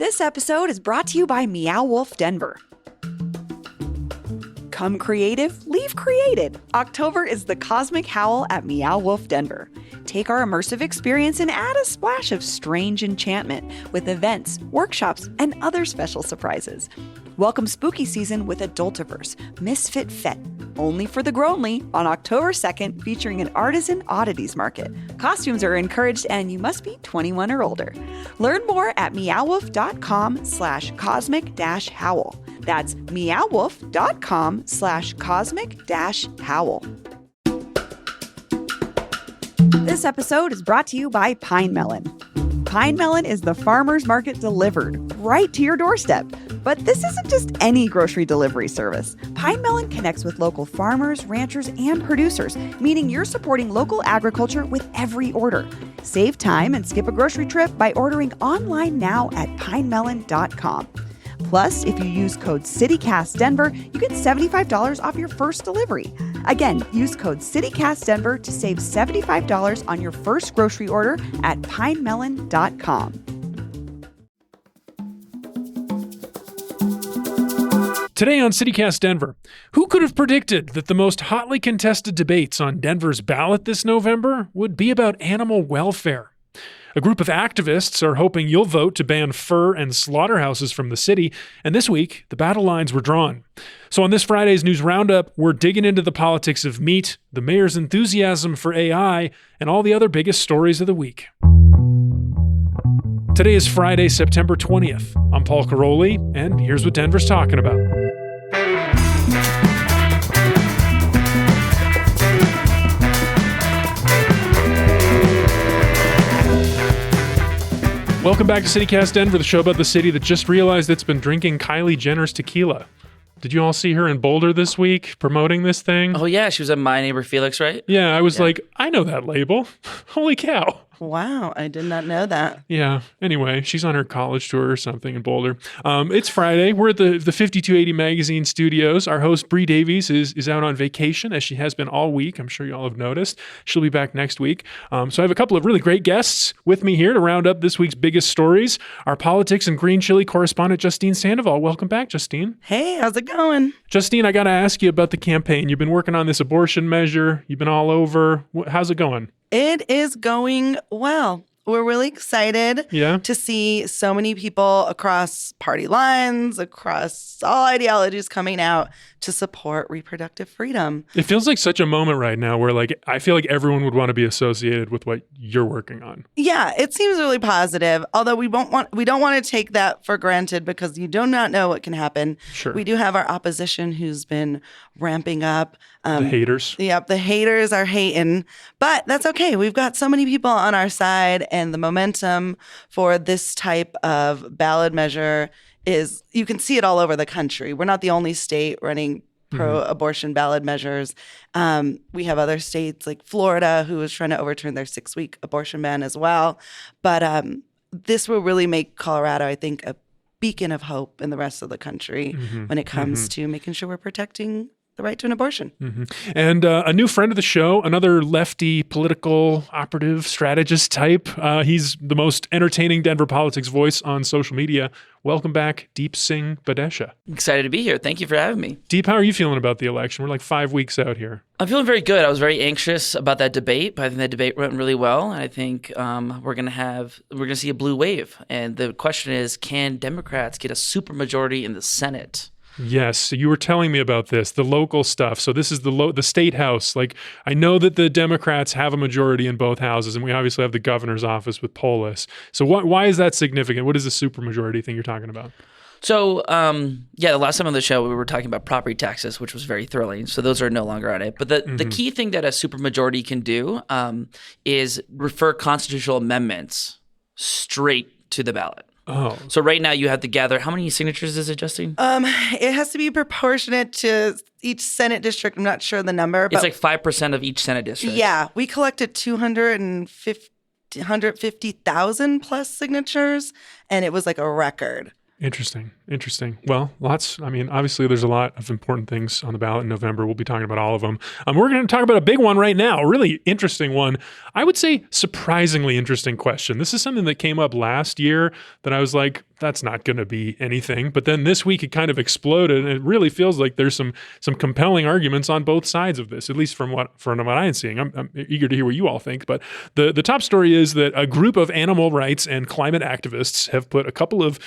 This episode is brought to you by Meow Wolf Denver. Come creative, leave created. October is the Cosmic Howl at Meow Wolf Denver. Take our immersive experience and add a splash of strange enchantment with events, workshops, and other special surprises. Welcome spooky season with Adultiverse, Misfit Fete, only for the Grownly on October 2nd, featuring an artisan oddities market. Costumes are encouraged and you must be 21 or older. Learn more at meowwolf.com/cosmic-howl. That's meowwolf.com/cosmic-howl. This episode is brought to you by Pine Melon. Pine Melon is the farmer's market delivered right to your doorstep. But this isn't just any grocery delivery service. Pine Melon connects with local farmers, ranchers, and producers, meaning you're supporting local agriculture with every order. Save time and skip a grocery trip by ordering online now at pinemelon.com. Plus, if you use code CityCastDenver, you get $75 off your first delivery. Again, use code CityCastDenver to save $75 on your first grocery order at pinemelon.com. Today on CityCast Denver, who could have predicted that the most hotly contested debates on Denver's ballot this November would be about animal welfare? A group of activists are hoping you'll vote to ban fur and slaughterhouses from the city, and this week, the battle lines were drawn. So on this Friday's News Roundup, we're digging into the politics of meat, the mayor's enthusiasm for AI, and all the other biggest stories of the week. Today is Friday, September 20th. I'm Paul Caroli, and here's what Denver's talking about. Welcome back to CityCast Denver, the show about the city that just realized it's been drinking Kylie Jenner's tequila. Did you all see her in Boulder this week promoting this thing? Oh, yeah. She was at My Neighbor Felix, right? Yeah, I was like, I know that label. Holy cow. Wow, I did not know that. Yeah. Anyway, she's on her college tour or something in Boulder. It's Friday. We're at the 5280 Magazine studios. Our host, Bree Davies, is out on vacation, as she has been all week. I'm sure you all have noticed. She'll be back next week. So I have a couple of really great guests with me here to round up this week's biggest stories. Our politics and green chili correspondent, Justine Sandoval. Welcome back, Justine. Hey, how's it going? Justine, I got to ask you about the campaign. You've been working on this abortion measure. You've been all over. How's it going? It is going well. We're really excited to see so many people across party lines, across all ideologies coming out to support reproductive freedom. It feels like such a moment right now where I feel like everyone would want to be associated with what you're working on. Yeah, it seems really positive, although we don't want to take that for granted because you do not know what can happen. Sure. We do have our opposition who's been ramping up. The haters. Yep, the haters are hating, but that's okay. We've got so many people on our side, and the momentum for this type of ballot measure is, you can see it all over the country. We're not the only state running pro-abortion ballot measures. We have other states like Florida who is trying to overturn their 6-week abortion ban as well. But this will really make Colorado, I think, a beacon of hope in the rest of the country when it comes to making sure we're protecting the right to an abortion. And a new friend of the show, another lefty political operative strategist type. He's the most entertaining Denver politics voice on social media. Welcome back, Deep Singh Badesha. Excited to be here. Thank you for having me. Deep, how are you feeling about the election? We're like 5 weeks out here. I'm feeling very good. I was very anxious about that debate, but I think that debate went really well. And I think we're gonna see a blue wave. And the question is, can Democrats get a supermajority in the Senate? Yes, so you were telling me about this, the local stuff. So this is the state house. Like, I know that the Democrats have a majority in both houses, and we obviously have the governor's office with Polis. So why is that significant? What is the supermajority thing you're talking about? So, the last time on the show, we were talking about property taxes, which was very thrilling. So those are no longer on it. But the key thing that a supermajority can do is refer constitutional amendments straight to the ballot. Oh. So right now you have to gather, how many signatures is it, Justine? It has to be proportionate to each Senate district. I'm not sure the number. It's like 5% of each Senate district. Yeah. We collected 150,000 plus signatures, and it was like a record. Interesting. Well, obviously there's a lot of important things on the ballot in November. We'll be talking about all of them. We're going to talk about a big one right now, a really interesting one. I would say surprisingly interesting question. This is something that came up last year that I was like, that's not going to be anything. But then this week it kind of exploded, and it really feels like there's some compelling arguments on both sides of this, at least from what I'm seeing. I'm eager to hear what you all think. But the top story is that a group of animal rights and climate activists have put a couple of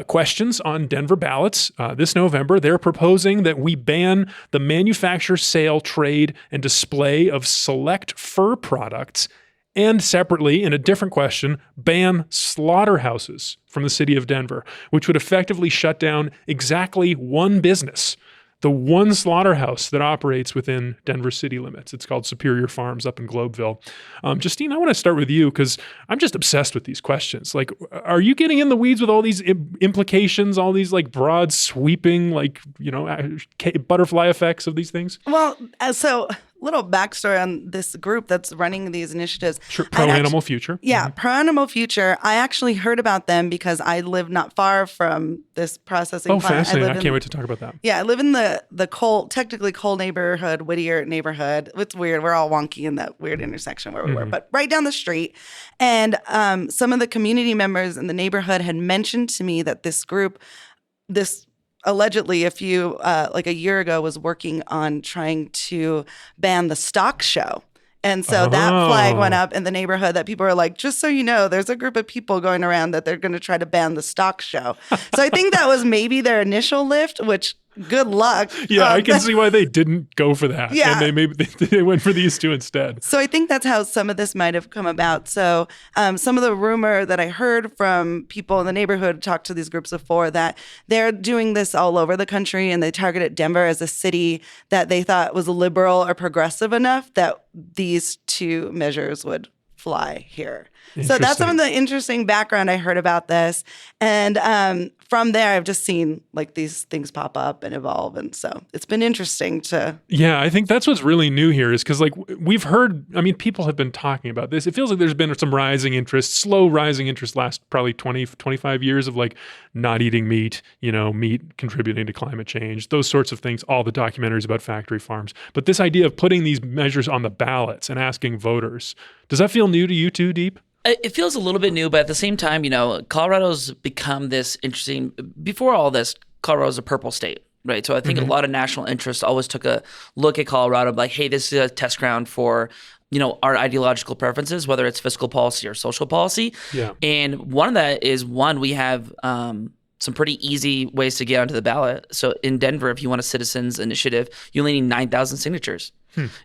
questions on Denver ballots this November. They're proposing that we ban the manufacture, sale, trade, and display of select fur products, and separately, in a different question, ban slaughterhouses from the city of Denver, which would effectively shut down exactly one business, the one slaughterhouse that operates within Denver city limits. It's called Superior Farms up in Globeville. Justine, I want to start with you because I'm just obsessed with these questions. Like, are you getting in the weeds with all these implications, all these like broad sweeping, like, butterfly effects of these things? Well, so little backstory on this group that's running these initiatives. Sure. Pro Animal Future. Yeah, Pro Animal Future. I actually heard about them because I live not far from this processing plant. Fascinating. I can't wait to talk about that. Yeah, I live in the technically coal neighborhood, Whittier neighborhood. It's weird. We're all wonky in that weird intersection where we were, but right down the street. And some of the community members in the neighborhood had mentioned to me that this group, allegedly a year ago, was working on trying to ban the stock show. And so that flag went up in the neighborhood that people are like, just so you know, there's a group of people going around that they're going to try to ban the stock show. So I think that was maybe their initial lift, which good luck. Yeah, I can see why they didn't go for that. Yeah. And they went for these two instead. So I think that's how some of this might have come about. So some of the rumor that I heard from people in the neighborhood, talked to these groups before, that they're doing this all over the country, and they targeted Denver as a city that they thought was liberal or progressive enough that these two measures would fly here. So that's some of the interesting background I heard about this. And from there, I've just seen like these things pop up and evolve. And so it's been interesting to... Yeah, I think that's what's really new here is because like we've heard, people have been talking about this. It feels like there's been some rising interest, slow rising interest last probably 20, 25 years of like not eating meat, meat contributing to climate change, those sorts of things, all the documentaries about factory farms. But this idea of putting these measures on the ballots and asking voters, does that feel new to you too, Deep? It feels a little bit new, but at the same time, Colorado's become this interesting. Before all this, Colorado's a purple state, right? So I think a lot of national interests always took a look at Colorado like, hey, this is a test ground for, our ideological preferences, whether it's fiscal policy or social policy. Yeah. And one of that is, we have some pretty easy ways to get onto the ballot. So in Denver, if you want a citizens initiative, you only need 9,000 signatures.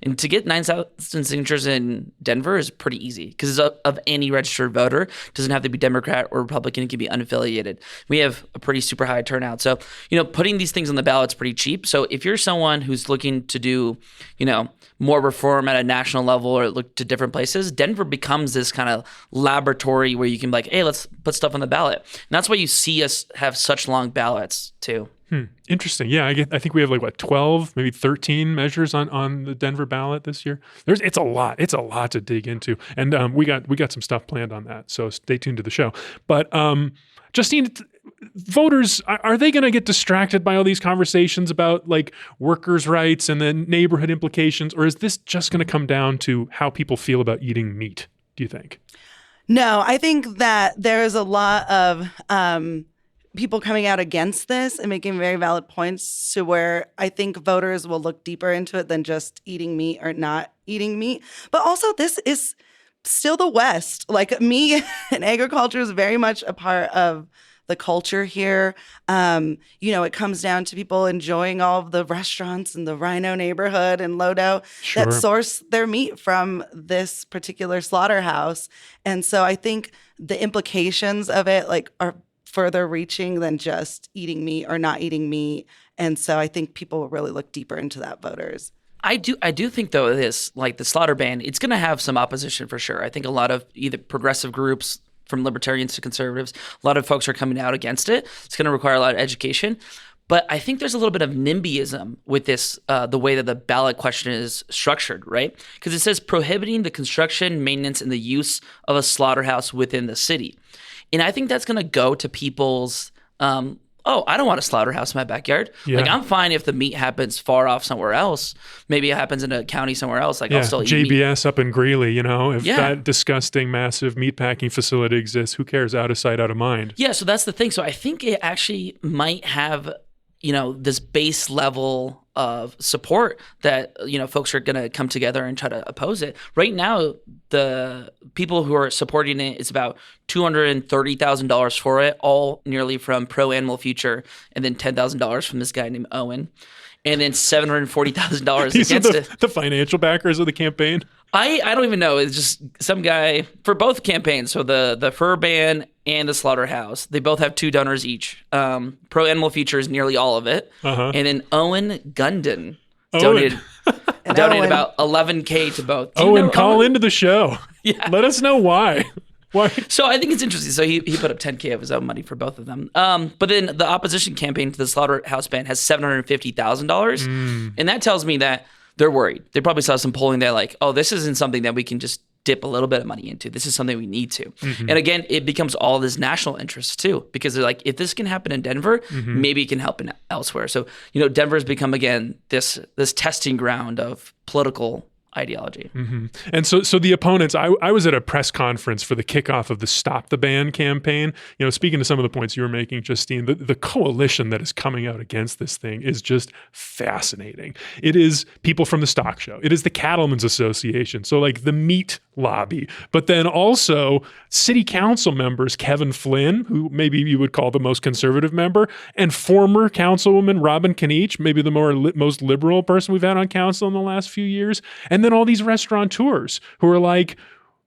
And to get 9,000 signatures in Denver is pretty easy because it's of any registered voter. It doesn't have to be Democrat or Republican. It can be unaffiliated. We have a pretty super high turnout. So, putting these things on the ballot is pretty cheap. So if you're someone who's looking to do, more reform at a national level or look to different places, Denver becomes this kind of laboratory where you can be like, hey, let's put stuff on the ballot. And that's why you see us have such long ballots too. Interesting. Yeah, I think we have 12, maybe 13 measures on the Denver ballot this year. It's a lot. It's a lot to dig into, and we got some stuff planned on that. So stay tuned to the show. But Justine, voters, are they going to get distracted by all these conversations about workers' rights and the neighborhood implications, or is this just going to come down to how people feel about eating meat? Do you think? No, I think that there's a lot of people coming out against this and making very valid points to where I think voters will look deeper into it than just eating meat or not eating meat. But also, this is still the West. Meat and agriculture is very much a part of the culture here. It comes down to people enjoying all of the restaurants in the RiNo neighborhood in Lodo that source their meat from this particular slaughterhouse. And so I think the implications of it are further reaching than just eating meat or not eating meat. And so I think people will really look deeper into that, voters. I do think, though, this, the slaughter ban, it's going to have some opposition for sure. I think a lot of either progressive groups, from libertarians to conservatives, a lot of folks are coming out against it. It's going to require a lot of education. But I think there's a little bit of NIMBYism with this, the way that the ballot question is structured, right? Because it says prohibiting the construction, maintenance, and the use of a slaughterhouse within the city. And I think that's going to go to people's oh, I don't want a slaughterhouse in my backyard. Yeah. Like, I'm fine if the meat happens far off somewhere else. Maybe it happens in a county somewhere else. Like, I'll still eat meat. JBS up in Greeley, if that disgusting, massive meatpacking facility exists, who cares? Out of sight, out of mind. Yeah, so that's the thing. So I think it actually might have, this base level of support that, folks are going to come together and try to oppose it. Right now, the people who are supporting it, it's about $230,000 for it, all nearly from Pro Animal Future, and then $10,000 from this guy named Owen, and then $740,000 These against are it. the financial backers of the campaign? I don't even know. It's just some guy for both campaigns. So the fur ban and the slaughterhouse, they both have 2 donors each. Pro Animal Future is nearly all of it. And then Owen Gundon donated about $11K to both. Owen, call into the show. Yeah. Let us know why. Why? So I think it's interesting. So he put up $10K of his own money for both of them. But then the opposition campaign to the slaughterhouse ban has $750,000. And that tells me that they're worried. They probably saw some polling that like, oh, this isn't something that we can just dip a little bit of money into. This is something we need to. And again, it becomes all this national interest too, because they're like, if this can happen in Denver, maybe it can happen elsewhere. So, Denver's become, again, this testing ground of political ideology. And so the opponents, I was at a press conference for the kickoff of the Stop the Ban campaign. Speaking to some of the points you were making, Justine, the coalition that is coming out against this thing is just fascinating. It is people from the stock show. It is the Cattlemen's Association. So like the meat lobby, but then also city council members, Kevin Flynn, who maybe you would call the most conservative member, and former councilwoman Robin Kniech, maybe the most liberal person we've had on council in the last few years. And then all these restaurateurs who are like,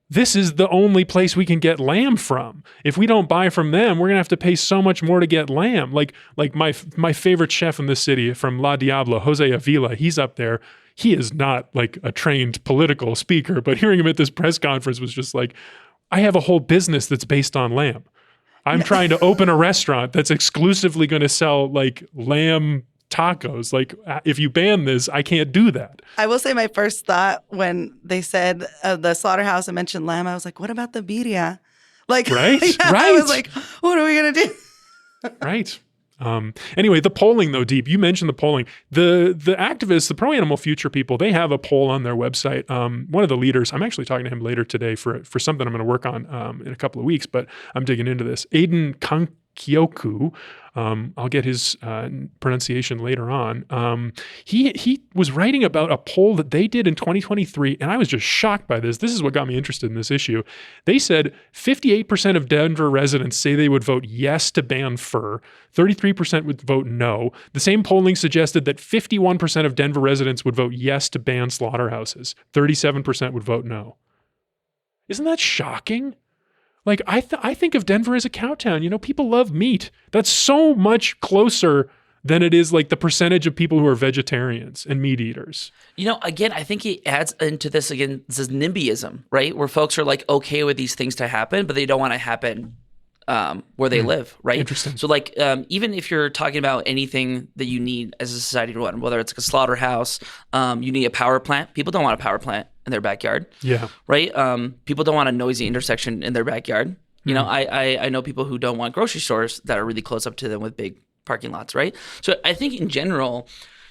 this is the only place we can get lamb from. If we don't buy from them, we're going to have to pay so much more to get lamb. Like my favorite chef in this city from La Diablo, Jose Avila, he's up there. He is not like a trained political speaker, but hearing him at this press conference was just like, I have a whole business that's based on lamb. I'm trying to open a restaurant that's exclusively going to sell like lamb tacos. Like, if you ban this, I can't do that. I will say my first thought when they said the slaughterhouse and mentioned lamb, I was like, what about the birria? Like, right? I was like, what are we going to do? Right. Anyway, the polling though, Deep, you mentioned the polling. The activists, the Pro Animal Future people, they have a poll on their website. One of the leaders, I'm actually talking to him later today for something I'm going to work on in a couple of weeks, but I'm digging into this. Aiden Kankyoku, I'll get his pronunciation later on. He was writing about a poll that they did in 2023, and I was just shocked by this. This is what got me interested in this issue. They said 58% of Denver residents say they would vote yes to ban fur. 33% would vote no. The same polling suggested that 51% of Denver residents would vote yes to ban slaughterhouses. 37% would vote no. Isn't that shocking? Like, I think of Denver as a cow town. People love meat. That's so much closer than it is like the percentage of people who are vegetarians and meat eaters. Again, I think it adds into this, again, this is NIMBYism, right? Where folks are like okay with these things to happen, but they don't want to happen where they live, right? Interesting. So like, even if you're talking about anything that you need as a society to run, whether it's like a slaughterhouse, you need a power plant. People don't want a power plant in their backyard. Yeah. Right? People don't want a noisy intersection in their backyard. I know people who don't want grocery stores that are really close up to them with big parking lots, right? So I think in general,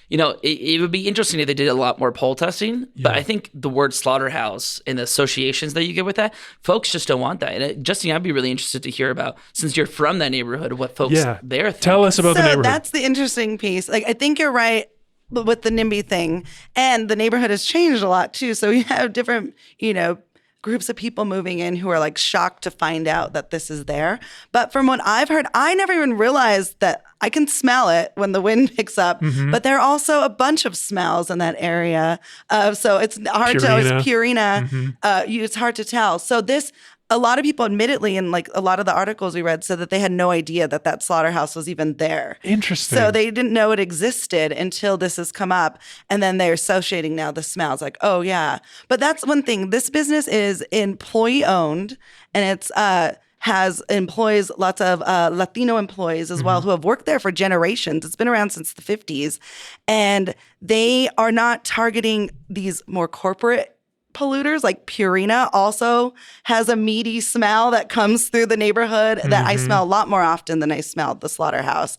it would be interesting if they did a lot more poll testing, but I think the word slaughterhouse and the associations that you get with that, folks just don't want that. And Justine, I'd be really interested to hear about, since you're from that neighborhood, what folks there think. Tell us about the neighborhood. That's the interesting piece. Like, I think you're right with the NIMBY thing, and the neighborhood has changed a lot too. So you have different, groups of people moving in who are like shocked to find out that this is there. But from what I've heard, I never even realized that I can smell it when the wind picks up. But there are also a bunch of smells in that area. So it's hard to always Purina. It's hard to tell. So a lot of people admittedly, in like a lot of the articles we read, said that they had no idea that slaughterhouse was even there. Interesting. So they didn't know it existed until this has come up. And then they're associating now the smells like, oh yeah. But that's one thing. This business is employee owned, and it's has employees, lots of Latino employees as well, who have worked there for generations. It's been around since the 50s. And they are not targeting these more corporate polluters, like Purina also has a meaty smell that comes through the neighborhood that I smell a lot more often than I smelled the Slaughterhouse.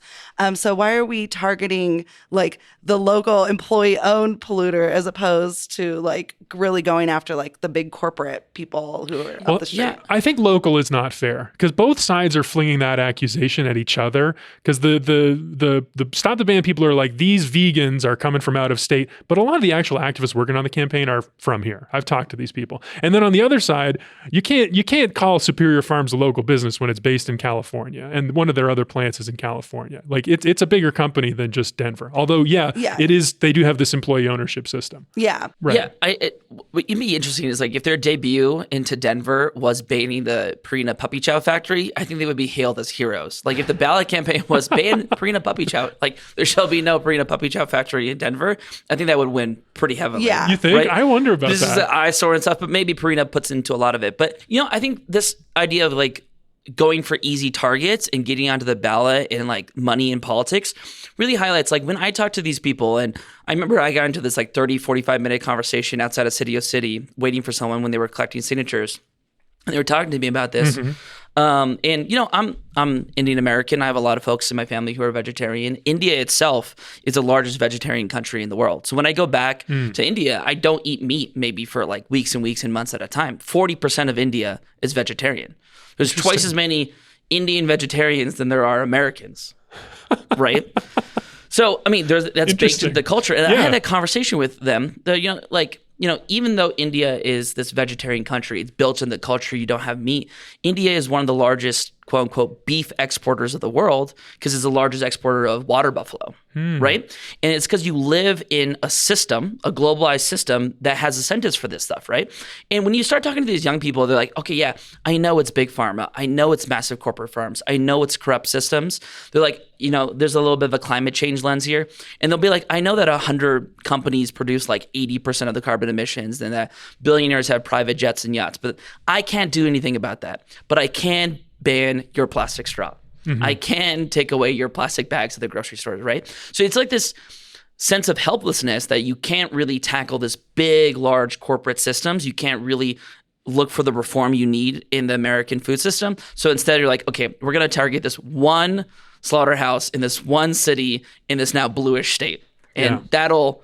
So why are we targeting like the local employee-owned polluter as opposed to like really going after like the big corporate people who are up the street? Yeah, I think local is not fair because both sides are flinging that accusation at each other. Because the Stop the Ban people are like, these vegans are coming from out of state, but a lot of the actual activists working on the campaign are from here. I've talked to these people, and then on the other side, you can't call Superior Farms a local business when it's based in California, and one of their other plants is in California. Like it's a bigger company than just Denver. Although, it is. They do have this employee ownership system. Yeah, right. Yeah. What would be interesting is like if their debut into Denver was banning the Purina puppy chow factory, I think they would be hailed as heroes. Like if the ballot campaign was ban Purina puppy chow, like there shall be no Purina puppy chow factory in Denver, I think that would win pretty heavily. Yeah. You think? Right? I wonder about this that. This is an eyesore and stuff, but maybe Purina puts into a lot of it. But I think this idea of like going for easy targets and getting onto the ballot and like money in politics really highlights like when I talk to these people, and I remember I got into this like 30, 45-minute conversation outside of City City waiting for someone when they were collecting signatures. And they were talking to me about this. And I'm Indian American. I have a lot of folks in my family who are vegetarian. India itself is the largest vegetarian country in the world. So when I go back to India, I don't eat meat maybe for like weeks and weeks and months at a time. 40% of India is vegetarian. There's twice as many Indian vegetarians than there are Americans, right? So I mean, that's baked into the culture. And I had a conversation with them. Even though India is this vegetarian country, it's built in the culture. You don't have meat. India is one of the largest, quote unquote, beef exporters of the world because it's the largest exporter of water buffalo, right? And it's because you live in a system, a globalized system that has incentives for this stuff, right? And when you start talking to these young people, they're like, okay, yeah, I know it's big pharma. I know it's massive corporate farms. I know it's corrupt systems. They're like, there's a little bit of a climate change lens here. And they'll be like, I know that 100 companies produce like 80% of the carbon emissions and that billionaires have private jets and yachts, but I can't do anything about that. But I can ban your plastic straw. I can take away your plastic bags at the grocery stores, right? So it's like this sense of helplessness that you can't really tackle this big, large corporate systems. You can't really look for the reform you need in the American food system. So instead you're like, okay, we're going to target this one slaughterhouse in this one city in this now bluish state. And that'll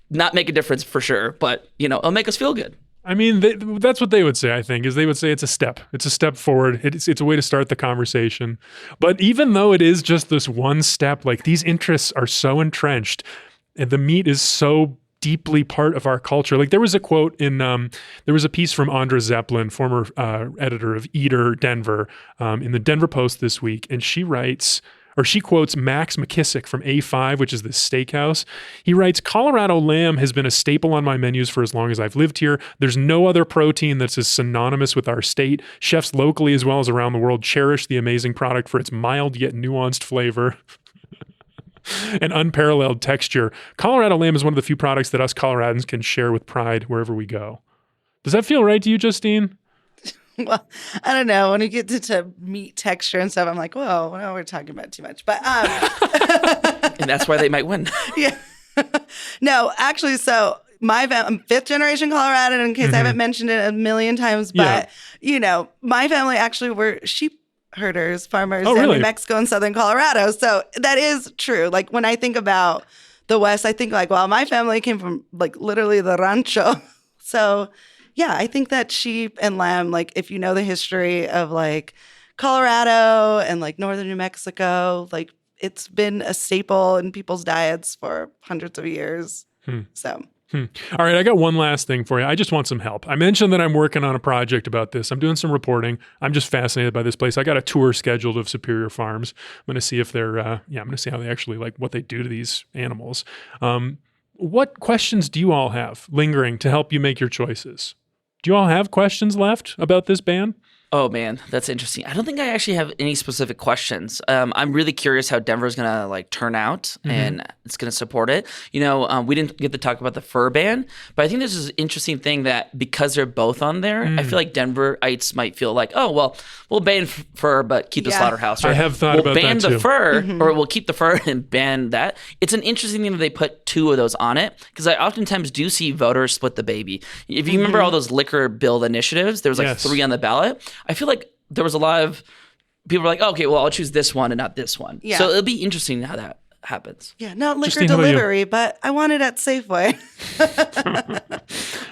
not make a difference for sure, but it'll make us feel good. I mean, that's what they would say, I think, is they would say it's a step. It's a step forward. It's a way to start the conversation. But even though it is just this one step, like these interests are so entrenched and the meat is so deeply part of our culture. Like there was a quote there was a piece from Andra Zeppelin, former editor of Eater Denver, in the Denver Post this week. And she quotes Max McKissick from A5, which is this steakhouse. He writes, Colorado lamb has been a staple on my menus for as long as I've lived here. There's no other protein that's as synonymous with our state. Chefs locally as well as around the world cherish the amazing product for its mild yet nuanced flavor and unparalleled texture. Colorado lamb is one of the few products that us Coloradans can share with pride wherever we go. Does that feel right to you, Justine? Well, I don't know. When we get to meat texture and stuff, I'm like, whoa, no, we're talking about too much. But and that's why they might win. Yeah. No, actually, so I'm fifth generation Coloradan, in case I haven't mentioned it a million times. But, my family actually were sheep herders, farmers in New Mexico and southern Colorado. So that is true. Like when I think about the West, I think like, well, my family came from like literally the rancho. So yeah, I think that sheep and lamb, like if you know the history of like Colorado and like northern New Mexico, like it's been a staple in people's diets for hundreds of years. So. All right, I got one last thing for you. I just want some help. I mentioned that I'm working on a project about this. I'm doing some reporting. I'm just fascinated by this place. I got a tour scheduled of Superior Farms. I'm going to see if they're, I'm going to see how they actually like what they do to these animals. What questions do you all have lingering to help you make your choices? Do you all have questions left about this ban? Oh man, that's interesting. I don't think I actually have any specific questions. I'm really curious how Denver's gonna like turn out and it's gonna support it. We didn't get to talk about the fur ban, but I think this is an interesting thing that because they're both on there, I feel like Denverites might feel like, oh well, we'll ban fur but keep the slaughterhouse. Or I have thought about that too. We'll ban the fur, or we'll keep the fur and ban that. It's an interesting thing that they put two of those on it because I oftentimes do see voters split the baby. If you remember all those liquor bill initiatives, there was like 3 on the ballot. I feel like there was a lot of people were like, okay, well, I'll choose this one and not this one. Yeah. So it'll be interesting how that happens. Yeah, not liquor delivery, but I want it at Safeway.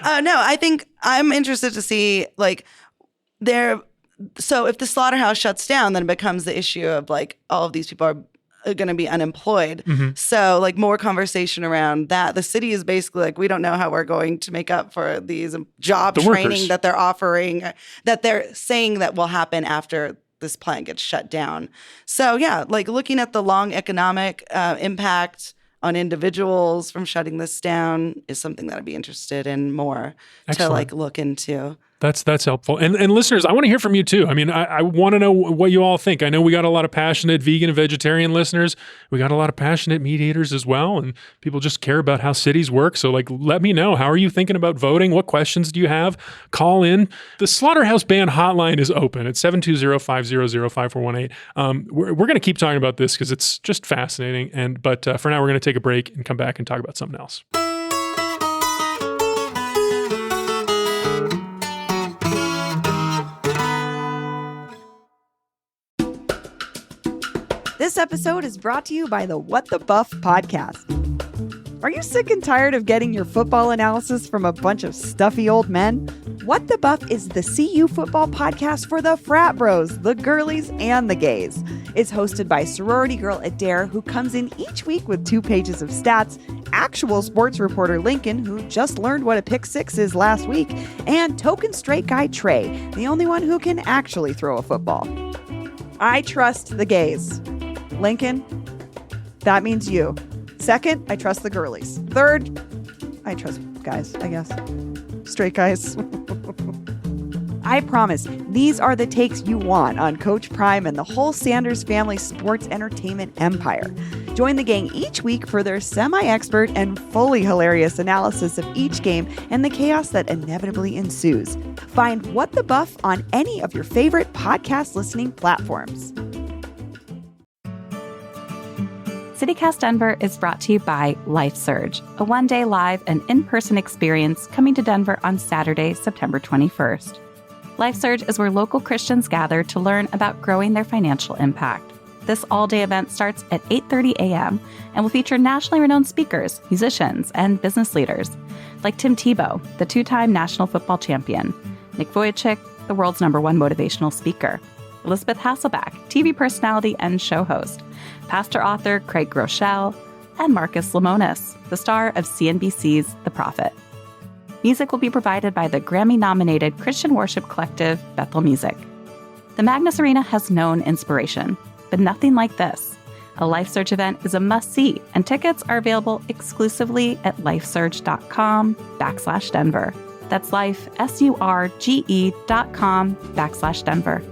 No, I think I'm interested to see so if the slaughterhouse shuts down, then it becomes the issue of like all of these people are going to be unemployed. So like more conversation around that. The city is basically like, we don't know how we're going to make up for these job training that they're offering, that they're saying that will happen after this plant gets shut down. So yeah, like looking at the long economic impact on individuals from shutting this down is something that I'd be interested in more to like look into. That's helpful. And listeners, I want to hear from you too. I mean, I want to know what you all think. I know we got a lot of passionate vegan and vegetarian listeners. We got a lot of passionate meat eaters as well. And people just care about how cities work. So like, let me know. How are you thinking about voting? What questions do you have? Call in. The Slaughterhouse Ban hotline is open at 720-500-5418. We're going to keep talking about this because it's just fascinating. But for now, we're going to take a break and come back and talk about something else. This episode is brought to you by the What the Buff podcast. Are you sick and tired of getting your football analysis from a bunch of stuffy old men? What the Buff is the CU football podcast for the frat bros, the girlies, and the gays. It's hosted by sorority girl Adair, who comes in each week with 2 pages of stats, actual sports reporter Lincoln, who just learned what a pick six is last week, and token straight guy Trey, the only one who can actually throw a football. I trust the gays. Lincoln, that means you. Second, I trust the girlies. Third, I trust guys, I guess. Straight guys. I promise, these are the takes you want on Coach Prime and the whole Sanders family sports entertainment empire. Join the gang each week for their semi-expert and fully hilarious analysis of each game and the chaos that inevitably ensues. Find What the Buff on any of your favorite podcast listening platforms. CityCast Denver is brought to you by LifeSurge, a one-day live and in-person experience coming to Denver on Saturday, September 21st. LifeSurge is where local Christians gather to learn about growing their financial impact. This all-day event starts at 8:30 a.m. and will feature nationally renowned speakers, musicians, and business leaders like Tim Tebow, the 2-time national football champion, Nick Vujicic, the world's #1 motivational speaker, Elizabeth Hasselbeck, TV personality and show host, pastor-author Craig Groeschel, and Marcus Lemonis, the star of CNBC's The Prophet. Music will be provided by the Grammy-nominated Christian worship collective Bethel Music. The Magnus Arena has known inspiration, but nothing like this. A LifeSurge event is a must-see, and tickets are available exclusively at lifesurge.com/Denver. That's lifesurge.com/Denver.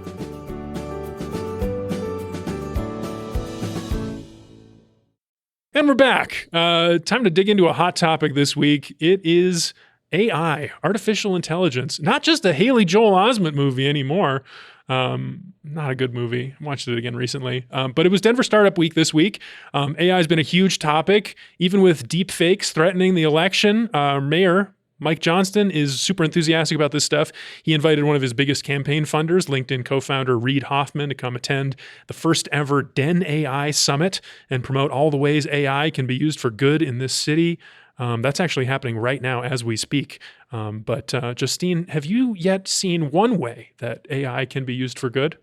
And we're back. Time to dig into a hot topic this week. It is AI, artificial intelligence. Not just a Haley Joel Osment movie anymore. Not a good movie. I watched it again recently. But it was Denver Startup Week this week. AI has been a huge topic, even with deepfakes threatening the election. Mayor Mike Johnston is super enthusiastic about this stuff. He invited one of his biggest campaign funders, LinkedIn co-founder Reid Hoffman, to come attend the first ever Den AI Summit and promote all the ways AI can be used for good in this city. That's actually happening right now as we speak. But Justine, have you yet seen one way that AI can be used for good?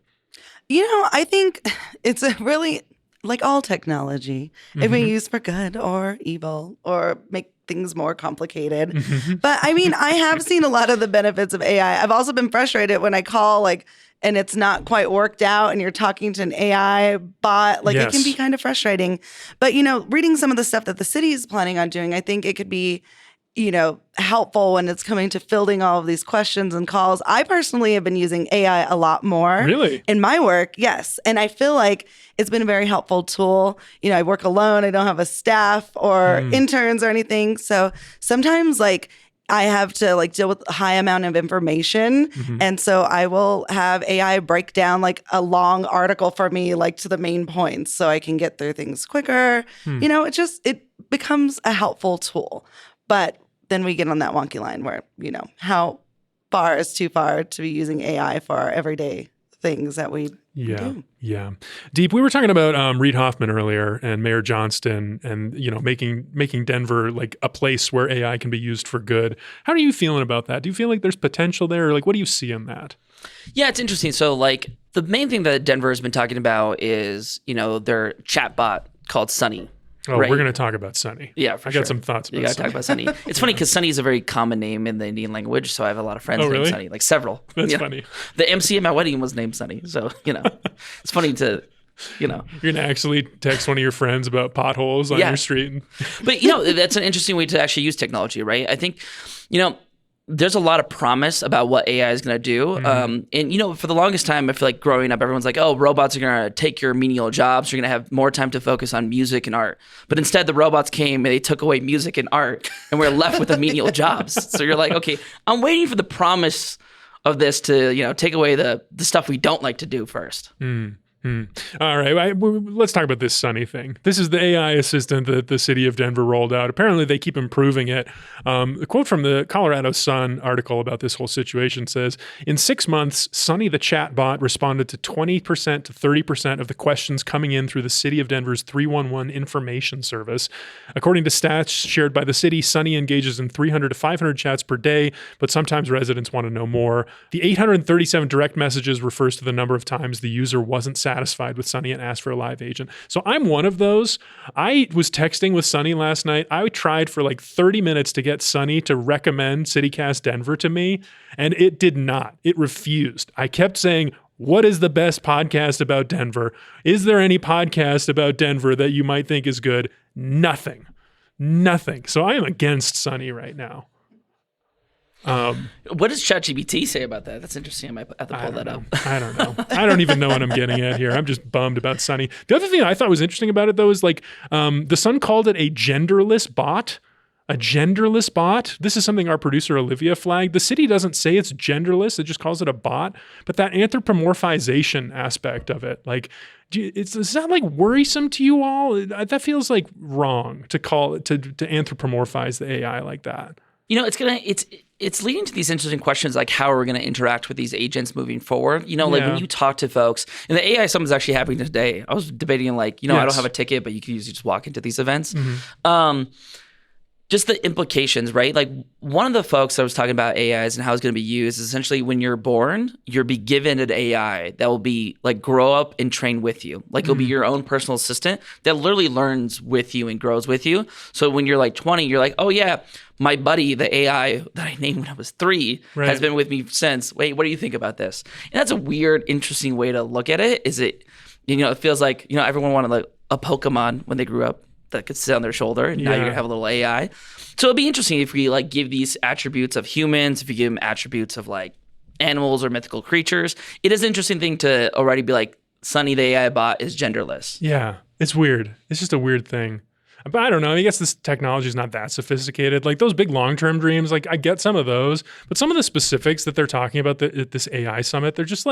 I think it's a really, like all technology, it can be used for good or evil or make things more complicated. But I mean, I have seen a lot of the benefits of AI. I've also been frustrated when I call and it's not quite worked out and you're talking to an AI bot. It can be kind of frustrating. But, reading some of the stuff that the city is planning on doing, I think it could be helpful when it's coming to fielding all of these questions and calls. I personally have been using AI a lot more. Really? In my work, yes. And I feel like it's been a very helpful tool. I work alone. I don't have a staff or interns or anything. So sometimes I have to deal with a high amount of information. And so I will have AI break down a long article for me, to the main points so I can get through things quicker. It becomes a helpful tool. But then we get on that wonky line where, how far is too far to be using AI for our everyday things that we do. Yeah. Deep, we were talking about Reid Hoffman earlier and Mayor Johnston and, making Denver a place where AI can be used for good. How are you feeling about that? Do you feel like there's potential there? Or what do you see in that? Yeah, it's interesting. So the main thing that Denver has been talking about is, their chatbot called Sunny. Oh, right. We're going to talk about Sunny. Yeah, for I sure. got some thoughts about You got to Sunny. talk about Sunny. It's funny because Sunny is a very common name in the Indian language, so I have a lot of friends Oh, named really? Sunny, several. That's funny. The MC at my wedding was named Sunny, so, it's funny to, You're going to actually text one of your friends about potholes on your street. But, that's an interesting way to actually use technology, right? I think, there's a lot of promise about what AI is going to do. And, for the longest time, I feel like growing up, everyone's like, oh, robots are going to take your menial jobs. You're going to have more time to focus on music and art. But instead, the robots came and they took away music and art, and we're left with the menial jobs. So you're like, okay, I'm waiting for the promise of this to, take away the stuff we don't like to do first. All right, let's talk about this Sunny thing. This is the AI assistant that the city of Denver rolled out. Apparently, they keep improving it. A quote from the Colorado Sun article about this whole situation says, in 6 months, Sunny the chatbot responded to 20% to 30% of the questions coming in through the city of Denver's 311 information service. According to stats shared by the city, Sunny engages in 300 to 500 chats per day, but sometimes residents want to know more. The 837 direct messages refers to the number of times the user wasn't satisfied with Sunny and asked for a live agent. So I'm one of those. I was texting with Sunny last night. I tried for 30 minutes to get Sunny to recommend CityCast Denver to me, and it did not. It refused. I kept saying, what is the best podcast about Denver? Is there any podcast about Denver that you might think is good? Nothing. So I am against Sunny right now. What does ChatGPT say about that? That's interesting. I might have to pull that up. I don't know. I don't even know what I'm getting at here. I'm just bummed about Sunny. The other thing I thought was interesting about it, though, is the Sun called it a genderless bot. A genderless bot. This is something our producer Olivia flagged. The city doesn't say it's genderless. It just calls it a bot. But that anthropomorphization aspect of it, is that worrisome to you all? That feels wrong to call it, to anthropomorphize the AI like that. It's leading to these interesting questions how are we going to interact with these agents moving forward? When you talk to folks, and the AI someone's actually having today, I was debating I don't have a ticket, but you can usually just walk into these events. Just the implications, right? One of the folks that was talking about AIs and how it's going to be used is essentially when you're born, you'll be given an AI that will be grow up and train with you. It'll be your own personal assistant that literally learns with you and grows with you. So when you're 20, you're like, oh yeah, my buddy, the AI that I named when I was 3, has been with me since. Wait, what do you think about this? And that's a weird, interesting way to look at it. Is it, it feels like, everyone wanted a Pokemon when they grew up that could sit on their shoulder, and now you're gonna have a little AI. So it'd be interesting if we give these attributes of humans, if you give them attributes of animals or mythical creatures. It is an interesting thing to already be Sunny the AI bot is genderless. Yeah, it's weird. It's just a weird thing. But I don't know. I guess this technology is not that sophisticated. Those big long-term dreams, I get some of those, but some of the specifics that they're talking about at this AI summit, they're just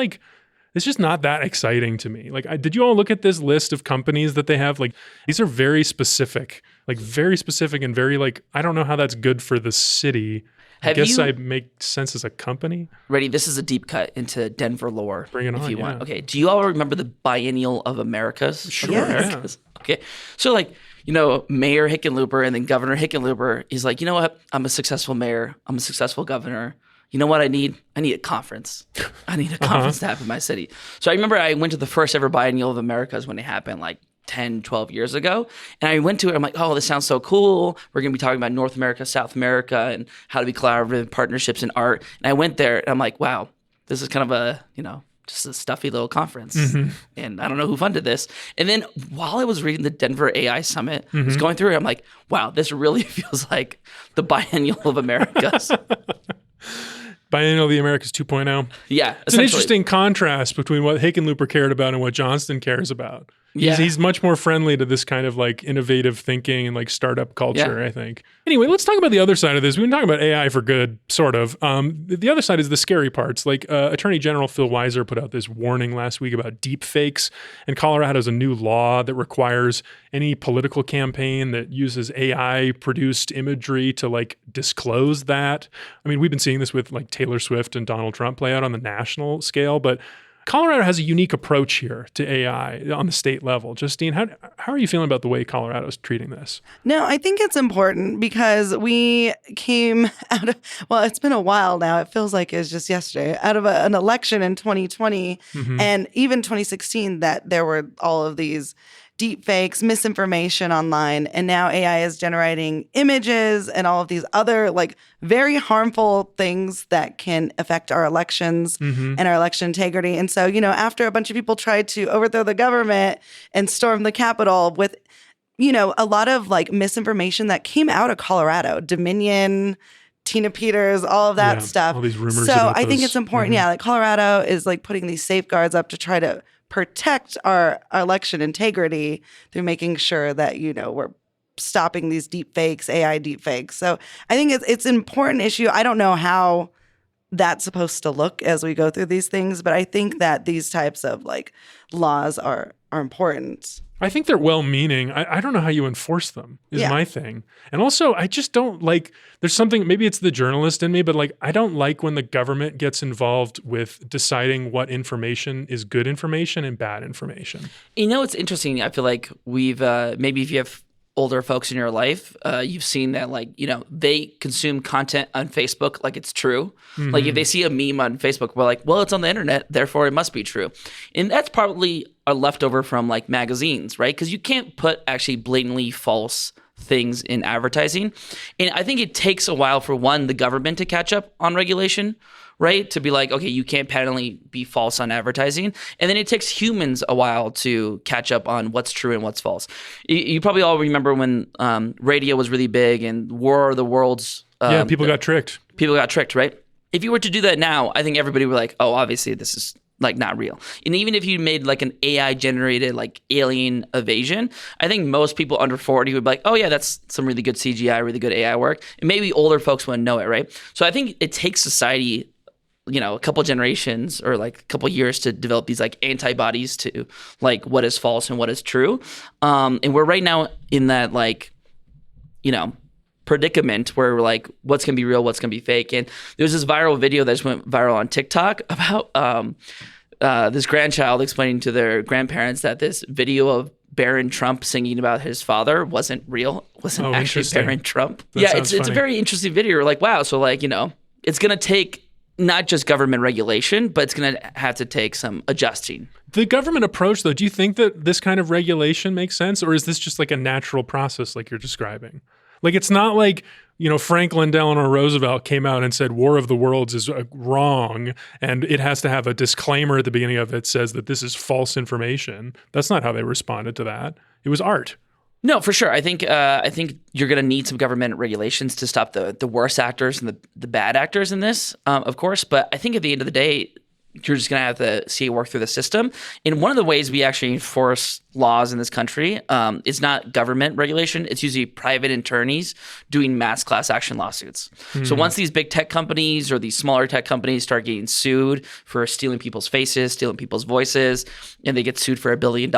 it's just not that exciting to me. Did you all look at this list of companies that they have? These are very specific, and very I don't know how that's good for the city. I guess I make sense as a company. Ready? This is a deep cut into Denver lore. Bring it on, if you want. Okay. Do you all remember the Biennial of Americas? Sure. Americas? Yeah. Okay. So Mayor Hickenlooper and then Governor Hickenlooper is you know what? I'm a successful mayor. I'm a successful governor. You know what I need? I need a conference. I need a conference to happen in my city. So I remember I went to the first ever Biennial of Americas when it happened 10, 12 years ago. And I went to it. I'm like, oh, this sounds so cool. We're going to be talking about North America, South America, and how to be collaborative partnerships in art. And I went there and I'm like, wow, this is kind of a, just a stuffy little conference. And I don't know who funded this. And then while I was reading the Denver AI Summit, I was going through it, I'm like, wow, this really feels like the biennial of Americas. Biennial of the Americas 2.0. Yeah, it's an interesting contrast between what Hickenlooper cared about and what Johnston cares about. He's much more friendly to this kind of like innovative thinking and like startup culture, I think. Anyway, let's talk about the other side of this. We've been talking about AI for good, sort of. The other side is the scary parts. Like Attorney General Phil Weiser put out this warning last week about deepfakes. And Colorado has a new law that requires any political campaign that uses AI-produced imagery to like disclose that. I mean, we've been seeing this with like Taylor Swift and Donald Trump play out on the national scale, but Colorado has a unique approach here to AI on the state level. Justine, how are you feeling about the way Colorado is treating this? No, I think it's important because we came out of, well, it's been a while now. It feels like it was just yesterday, out of an election in 2020 and even 2016 that there were all of these deep fakes, misinformation online, and now AI is generating images and all of these other like very harmful things that can affect our elections and our election integrity. And so, after a bunch of people tried to overthrow the government and storm the Capitol with, a lot of like misinformation that came out of Colorado, Dominion, Tina Peters, all of that stuff. All these rumors. So I think it's important. Like Colorado is like putting these safeguards up to try to protect our election integrity through making sure that, we're stopping these deep fakes, AI deep fakes. So I think it's an important issue. I don't know how that's supposed to look as we go through these things, but I think that these types of like laws are important. I think they're well-meaning. I don't know how you enforce them is my thing. And also, I just don't like, there's something, maybe it's the journalist in me, but like, I don't like when the government gets involved with deciding what information is good information and bad information. It's interesting. I feel like we've, maybe if you have older folks in your life, you've seen that like, they consume content on Facebook like it's true. Like if they see a meme on Facebook, we're like, well, it's on the internet, therefore it must be true. And that's probably a leftover from like magazines, right? Because you can't put actually blatantly false things in advertising. And I think it takes a while for the government to catch up on regulation, right? To be like, okay, you can't patently be false on advertising. And then it takes humans a while to catch up on what's true and what's false. You probably all remember when radio was really big and War of the Worlds. People got tricked. People got tricked, right? If you were to do that now, I think everybody would be like, oh, obviously this is like not real. And even if you made like an AI generated like alien evasion, I think most people under 40 would be like, oh yeah, that's some really good CGI, really good AI work. And maybe older folks wouldn't know it, right? So I think it takes society, a couple generations or like a couple years to develop these like antibodies to like what is false and what is true. And we're right now in that like, predicament where we're like, what's going to be real, what's going to be fake. And there's this viral video that just went viral on TikTok about this grandchild explaining to their grandparents that this video of Barron Trump singing about his father wasn't real, wasn't actually Barron Trump. It's a very interesting video. We're like, wow, so like, it's going to take not just government regulation, but it's going to have to take some adjusting. The government approach, though, do you think that this kind of regulation makes sense? Or is this just like a natural process like you're describing? Like, it's not like, Franklin Delano Roosevelt came out and said War of the Worlds is wrong, and it has to have a disclaimer at the beginning of it that says that this is false information. That's not how they responded to that. It was art. No, for sure. I think you're going to need some government regulations to stop the worst actors and the bad actors in this, of course. But I think at the end of the day, you're just going to have to see it work through the system. And one of the ways we actually enforce laws in this country is not government regulation. It's usually private attorneys doing mass class action lawsuits. So once these big tech companies or these smaller tech companies start getting sued for stealing people's faces, stealing people's voices, and they get sued for $1 billion,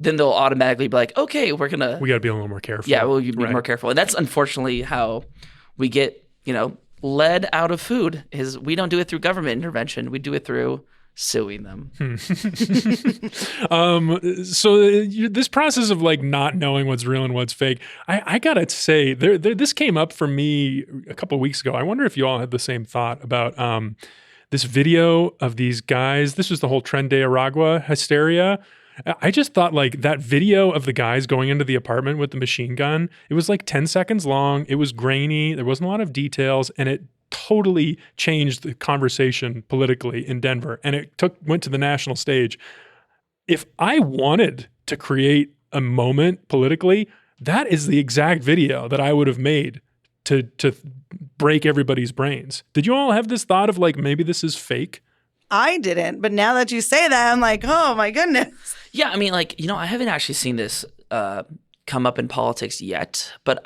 then they'll automatically be like, okay, we got to be a little more careful. Yeah, we'll be more careful. And that's unfortunately how we get, lead out of food is we don't do it through government intervention. We do it through suing them. So this process of like not knowing what's real and what's fake, I gotta say, this came up for me a couple of weeks ago. I wonder if you all had the same thought about this video of these guys. This was the whole Tren de Aragua hysteria. I just thought like that video of the guys going into the apartment with the machine gun, it was like 10 seconds long. It was grainy. There wasn't a lot of details. And it totally changed the conversation politically in Denver, and it went to the national stage. If I wanted to create a moment politically, that is the exact video that I would have made to break everybody's brains. Did you all have this thought of like, maybe this is fake? I didn't, but now that you say that, I'm like, oh my goodness. Yeah, I mean, like, I haven't actually seen this come up in politics yet, but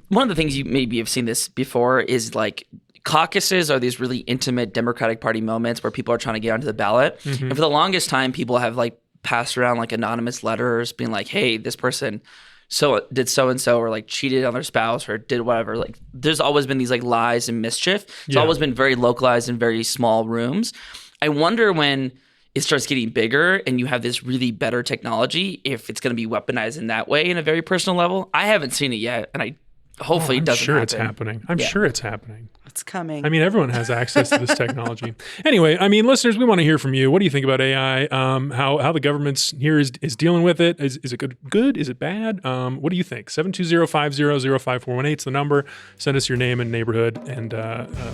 one of the things you maybe have seen this before is like caucuses are these really intimate Democratic Party moments where people are trying to get onto the ballot. Mm-hmm. And for the longest time, people have like passed around like anonymous letters being like, hey, this person did so-and-so or like cheated on their spouse or did whatever. Like there's always been these like lies and mischief. It's always been very localized in very small rooms. I wonder when it starts getting bigger and you have this really better technology, if it's going to be weaponized in that way in a very personal level. I haven't seen it yet, and hopefully it doesn't happen. It's happening. I'm sure it's happening. It's coming. I mean, everyone has access to this technology. Anyway, I mean, listeners, we want to hear from you. What do you think about AI? How the government's here is dealing with it? Is it good? Is it bad? What do you think? 720-500-5418 is the number. Send us your name and neighborhood and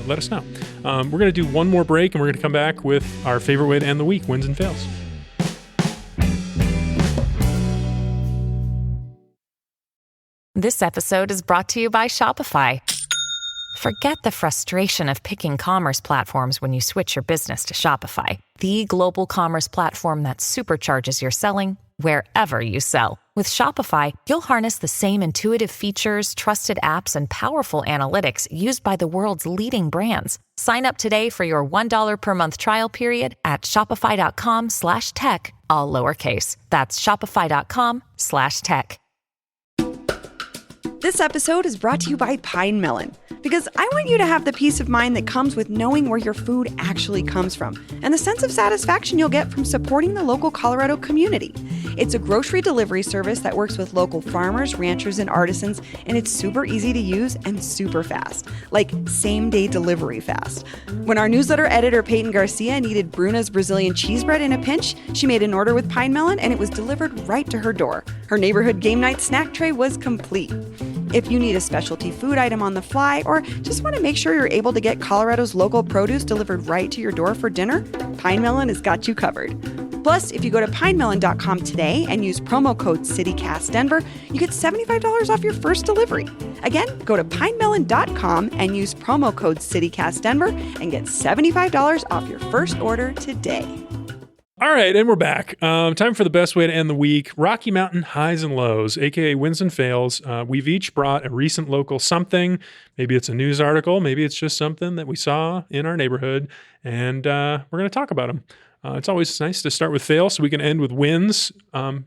let us know. We're going to do one more break, and we're going to come back with our favorite way to end the week, wins and fails. This episode is brought to you by Shopify. Forget the frustration of picking commerce platforms when you switch your business to Shopify, the global commerce platform that supercharges your selling wherever you sell. With Shopify, you'll harness the same intuitive features, trusted apps, and powerful analytics used by the world's leading brands. Sign up today for your $1 per month trial period at shopify.com/tech, all lowercase. That's shopify.com/tech. This episode is brought to you by Pine Melon, because I want you to have the peace of mind that comes with knowing where your food actually comes from and the sense of satisfaction you'll get from supporting the local Colorado community. It's a grocery delivery service that works with local farmers, ranchers, and artisans, and it's super easy to use and super fast, like same-day delivery fast. When our newsletter editor Peyton Garcia needed Bruna's Brazilian cheese bread in a pinch, she made an order with Pine Melon and it was delivered right to her door. Her neighborhood game night snack tray was complete. If you need a specialty food item on the fly or just want to make sure you're able to get Colorado's local produce delivered right to your door for dinner, Pine Melon has got you covered. Plus, if you go to pinemelon.com today and use promo code CityCastDenver, you get $75 off your first delivery. Again, go to pinemelon.com and use promo code CityCastDenver and get $75 off your first order today. All right, and we're back. Time for the best way to end the week. Rocky Mountain highs and lows, aka wins and fails. We've each brought a recent local something. Maybe it's a news article. Maybe it's just something that we saw in our neighborhood, and we're going to talk about them. It's always nice to start with fails so we can end with wins.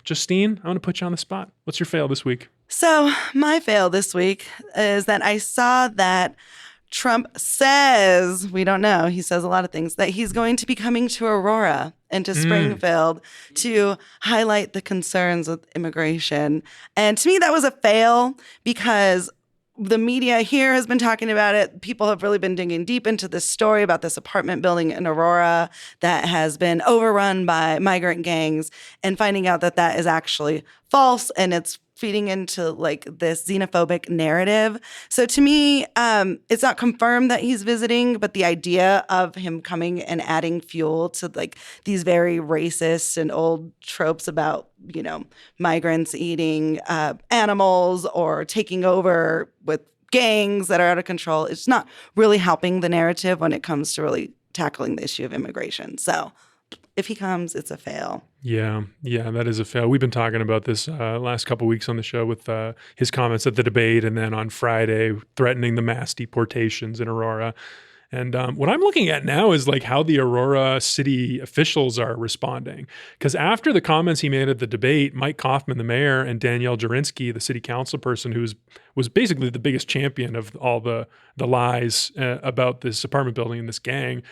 Justine, I want to put you on the spot. What's your fail this week? So my fail this week is that I saw that Trump says, we don't know, he says a lot of things, that he's going to be coming to Aurora and to Springfield to highlight the concerns with immigration. And to me, that was a fail because the media here has been talking about it. People have really been digging deep into this story about this apartment building in Aurora that has been overrun by migrant gangs and finding out that that is actually false and it's feeding into like this xenophobic narrative. So to me, it's not confirmed that he's visiting, but the idea of him coming and adding fuel to like these very racist and old tropes about, migrants eating animals or taking over with gangs that are out of control, it's not really helping the narrative when it comes to really tackling the issue of immigration. So if he comes, it's a fail. Yeah, that is a fail. We've been talking about this last couple of weeks on the show with his comments at the debate and then on Friday threatening the mass deportations in Aurora. And what I'm looking at now is like how the Aurora city officials are responding. Because after the comments he made at the debate, Mike Kaufman, the mayor, and Danielle Jurinsky, the city council person who was basically the biggest champion of all the lies about this apartment building and this gang,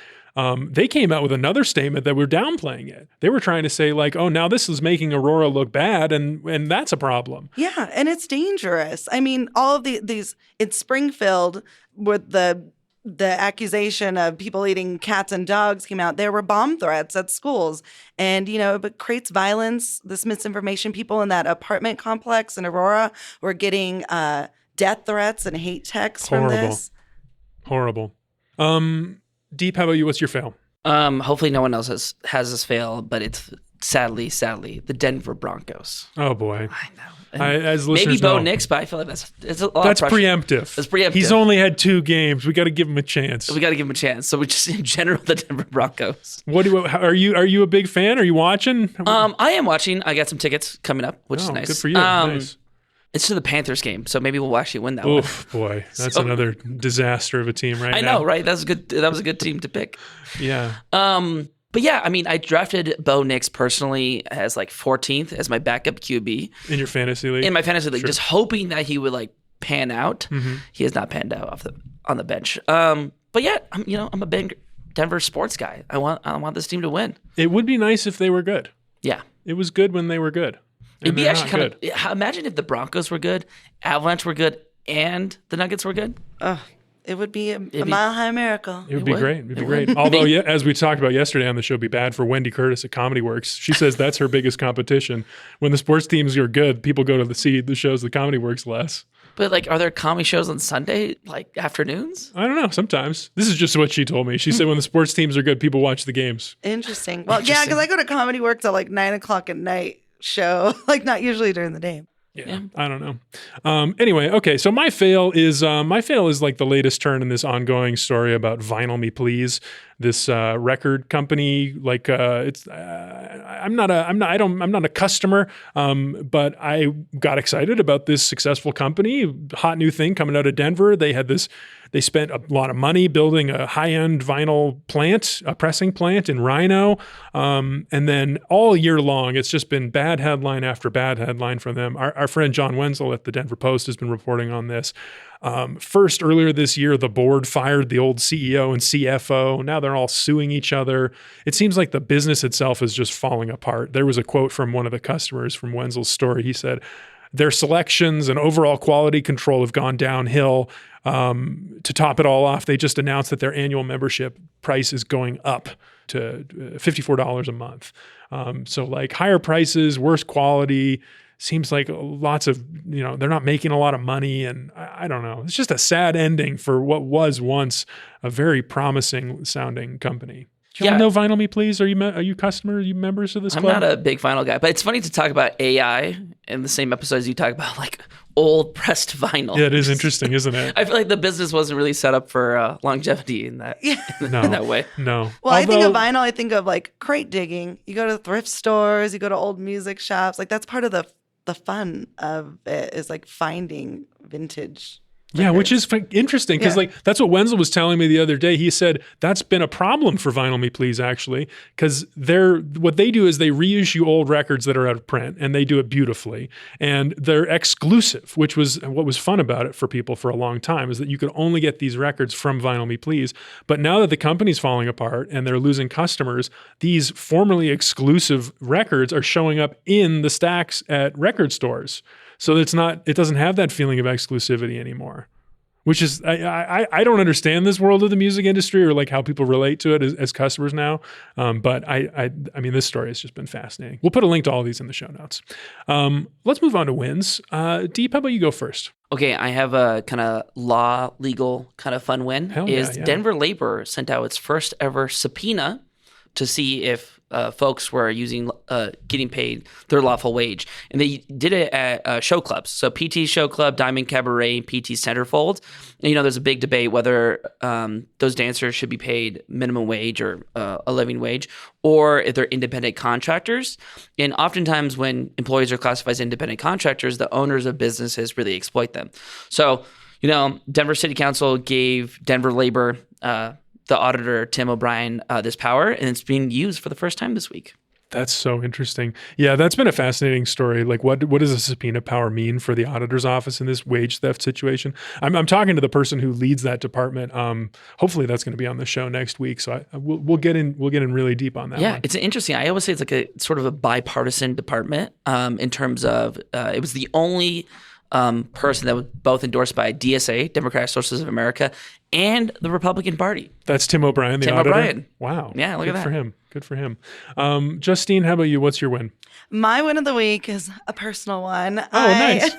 they came out with another statement that we're downplaying it. They were trying to say like, oh, now this is making Aurora look bad, and that's a problem. Yeah, and it's dangerous. I mean, all of these in Springfield with the accusation of people eating cats and dogs came out. There were bomb threats at schools, and it creates violence. This misinformation. People in that apartment complex in Aurora were getting death threats and hate texts from this. Horrible. Deep, how about you? What's your fail? Hopefully no one else has this fail, but it's sadly, the Denver Broncos. Oh boy. I know. As Maybe listeners Bo know, Nix, but I feel like it's a lot that's of pressure. preemptive. That's preemptive. He's only had 2 games. We got to give him a chance. We got to give him a chance. So we just in general the Denver Broncos. Are you a big fan? Are you watching? I am watching. I got some tickets coming up, which is nice. Good for you. Nice. It's to the Panthers game, so maybe we'll actually win that one. Oof, boy, that's another disaster of a team right now. I know, right? That was a good team to pick. Yeah. But yeah, I mean, I drafted Bo Nix personally as like 14th as my backup QB in your fantasy league. In my fantasy league, Sure. just hoping that he would like pan out. Mm-hmm. He has not panned out on the bench. But yeah, I'm a big Denver sports guy. I want this team to win. It would be nice if they were good. Yeah, it was good when they were good. it'd be actually kind of. Imagine if the Broncos were good, Avalanche were good, and the Nuggets were good. It would be a mile-high miracle. It would be great. It'd be great. Although, as we talked about yesterday on the show, it'd be bad for Wendy Curtis at Comedy Works. She says that's her biggest competition. When the sports teams are good, people go to see the shows the Comedy Works less. But like, are there comedy shows on Sunday, like afternoons? I don't know. Sometimes. This is just what she told me. She said when the sports teams are good, people watch the games. Interesting. Well, yeah, because I go to Comedy Works at like 9:00 at night show, like not usually during the day. Yeah, I don't know. Anyway, okay. So my fail is like the latest turn in this ongoing story about Vinyl Me Please, this record company. Like I'm not a customer, but I got excited about this successful company, hot new thing coming out of Denver. They spent a lot of money building a high-end vinyl plant, a pressing plant in RiNo. And then all year long, it's just been bad headline after bad headline from them. Our friend John Wenzel at the Denver Post has been reporting on this. First, earlier this year, the board fired the old CEO and CFO. Now they're all suing each other. It seems like the business itself is just falling apart. There was a quote from one of the customers from Wenzel's story. He said, their selections and overall quality control have gone downhill. To top it all off, they just announced that their annual membership price is going up to $54 a month. So like higher prices, worse quality, seems like lots of, they're not making a lot of money. And I don't know. It's just a sad ending for what was once a very promising sounding company. Do you all know Vinyl Me Please? Are you customer? Are you members of this club? I'm not a big vinyl guy, but it's funny to talk about AI in the same episode as you talk about like old pressed vinyl. Yeah, it is interesting, isn't it? I feel like the business wasn't really set up for longevity in that in that way. No. Well, I think of vinyl, I think of like crate digging. You go to thrift stores, you go to old music shops. Like that's part of the fun of it is like finding vintage. Yeah, which is interesting because like that's what Wenzel was telling me the other day. He said that's been a problem for Vinyl Me Please actually because what they do is they reissue old records that are out of print and they do it beautifully and they're exclusive, which was what was fun about it for people for a long time is that you could only get these records from Vinyl Me Please. But now that the company's falling apart and they're losing customers, these formerly exclusive records are showing up in the stacks at record stores. So it doesn't have that feeling of exclusivity anymore, which is, I don't understand this world of the music industry or like how people relate to it as customers now. But I mean, this story has just been fascinating. We'll put a link to all these in the show notes. Let's move on to wins. Deep, how about you go first? Okay, I have a kind of legal kind of fun win. Denver Labor sent out its first ever subpoena to see if folks were getting paid their lawful wage. And they did it at show clubs. So PT's Show Club, Diamond Cabaret, PT's Centerfold. And, there's a big debate whether those dancers should be paid minimum wage or a living wage, or if they're independent contractors. And oftentimes when employees are classified as independent contractors, the owners of businesses really exploit them. So, Denver City Council gave Denver Labor the auditor, Tim O'Brien, this power, and it's being used for the first time this week. That's so interesting. Yeah, that's been a fascinating story. Like, what does a subpoena power mean for the auditor's office in this wage theft situation? I'm talking to the person who leads that department. Hopefully, that's going to be on the show next week. So we'll get in really deep on that. Yeah, one. It's interesting. I always say it's like a sort of a bipartisan department in terms of it was the only person that was both endorsed by DSA, Democratic Sources of America, and the Republican Party. That's Tim O'Brien, the auditor? O'Brien. Wow. Yeah, look at that. Good for him. Good for him. Justine, how about you? What's your win? My win of the week is a personal one. Nice.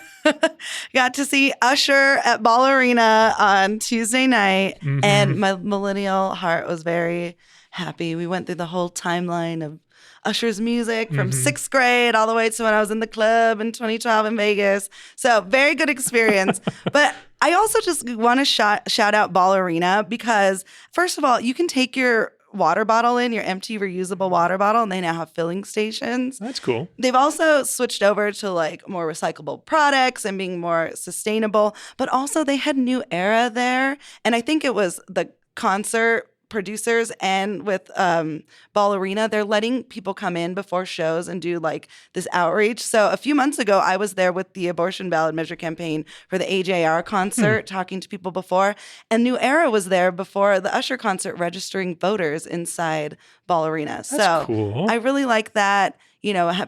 Got to see Usher at Ball Arena on Tuesday night, and my millennial heart was very happy. We went through the whole timeline of Usher's music from sixth grade all the way to when I was in the club in 2012 in Vegas. So very good experience. But I also just want to shout out Ball Arena because, first of all, you can take your water bottle in, your empty reusable water bottle, and they now have filling stations. That's cool. They've also switched over to like more recyclable products and being more sustainable, but also they had New Era there. And I think it was the concert producers and with Ball Arena, they're letting people come in before shows and do like this outreach. So a few months ago, I was there with the Abortion Ballot Measure campaign for the AJR concert, talking to people before. And New Era was there before the Usher concert, registering voters inside Ball Arena. That's cool. I really like that,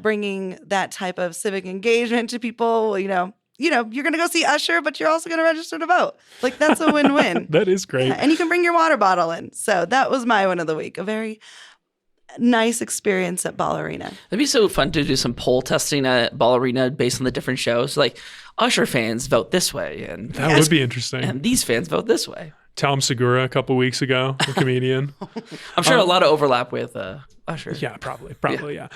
bringing that type of civic engagement to people, you're going to go see Usher, but you're also going to register to vote. Like, that's a win-win. That is great. Yeah, and you can bring your water bottle in. So that was my win of the week. A very nice experience at Ball Arena. It'd be so fun to do some poll testing at Ball Arena based on the different shows. Like, Usher fans vote this way. And that would be interesting. And these fans vote this way. Tom Segura a couple weeks ago, the comedian. I'm sure a lot of overlap with Usher. Yeah, probably, yeah.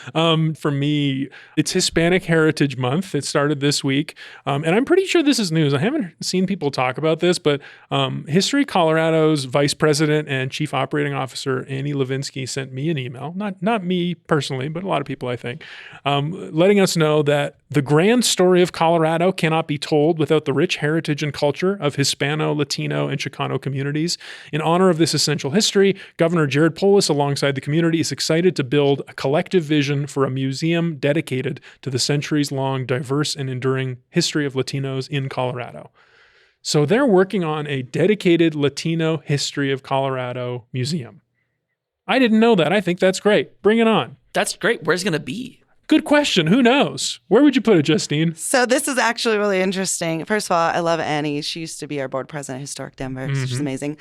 For me, it's Hispanic Heritage Month. It started this week, and I'm pretty sure this is news. I haven't seen people talk about this, but History Colorado's Vice President and Chief Operating Officer Annie Levinsky sent me an email, not me personally, but a lot of people, I think, letting us know that the grand story of Colorado cannot be told without the rich heritage and culture of Hispano, Latino, and Chicano communities. In honor of this essential history, Governor Jared Polis, alongside the community, is excited to build a collective vision for a museum dedicated to the centuries-long, diverse, and enduring history of Latinos in Colorado. So they're working on a dedicated Latino History of Colorado museum. I didn't know that. I think that's great. Bring it on. That's great. Where's it going to be? Good question. Who knows? Where would you put it, Justine? So this is actually really interesting. First of all, I love Annie. She used to be our board president at Historic Denver. So she's amazing.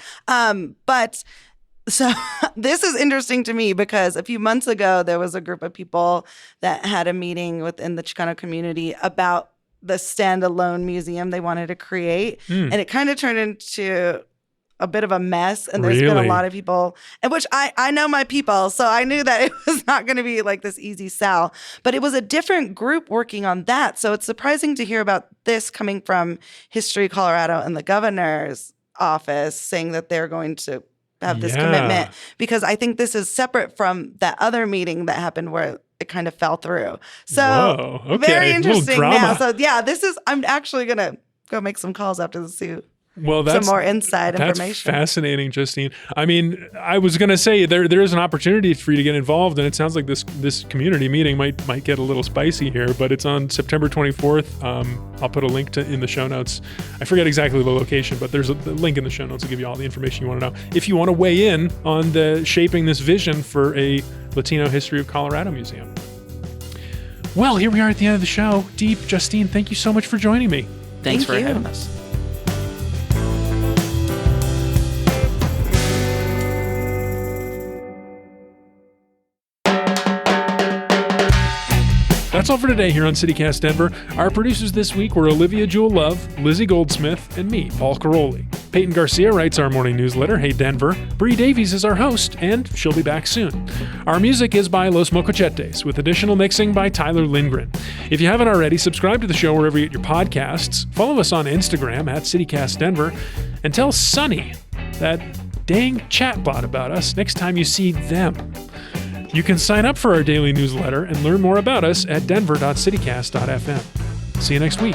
So this is interesting to me because a few months ago, there was a group of people that had a meeting within the Chicano community about the standalone museum they wanted to create. And it kind of turned into a bit of a mess. And there's been a lot of people, and which I know my people, so I knew that it was not going to be like this easy sell. But it was a different group working on that. So it's surprising to hear about this coming from History Colorado and the governor's office saying that they're going to have this commitment, because I think this is separate from that other meeting that happened where it kind of fell through. So very interesting now. So I'm actually going to go make some calls after this too. Well, that's some more inside information. That's fascinating, Justine. I mean, I was going to say there is an opportunity for you to get involved, and it sounds like this community meeting might get a little spicy here. But it's on September 24th. I'll put a link in the show notes. I forget exactly the location, but there's a link in the show notes to give you all the information you want to know if you want to weigh in on the shaping this vision for a Latino History of Colorado museum. Well, here we are at the end of the show. Deep, Justine, thank you so much for joining me. Thanks for having us. That's all for today here on CityCast Denver. Our producers this week were Olivia Jewel Love, Lizzie Goldsmith, and me, Paul Caroli. Peyton Garcia writes our morning newsletter, Hey Denver. Bree Davies is our host, and she'll be back soon. Our music is by Los Mocochetes, with additional mixing by Tyler Lindgren. If you haven't already, subscribe to the show wherever you get your podcasts, follow us on Instagram at CityCast Denver, and tell Sunny, that dang chatbot, about us next time you see them. You can sign up for our daily newsletter and learn more about us at denver.citycast.fm. See you next week.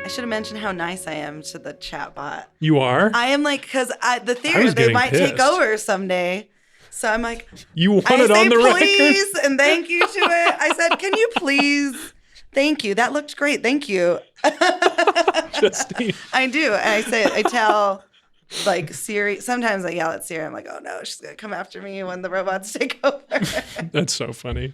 I should have mentioned how nice I am to the chatbot. You are? I am like, because the theory they might take over someday. So I'm like, you want it on the please, record? And thank you to it. I said, can you please? Thank you. That looked great. Thank you. Justine. I do. And I tell like Siri. Sometimes I yell at Siri. I'm like, oh no, she's gonna come after me when the robots take over. That's so funny.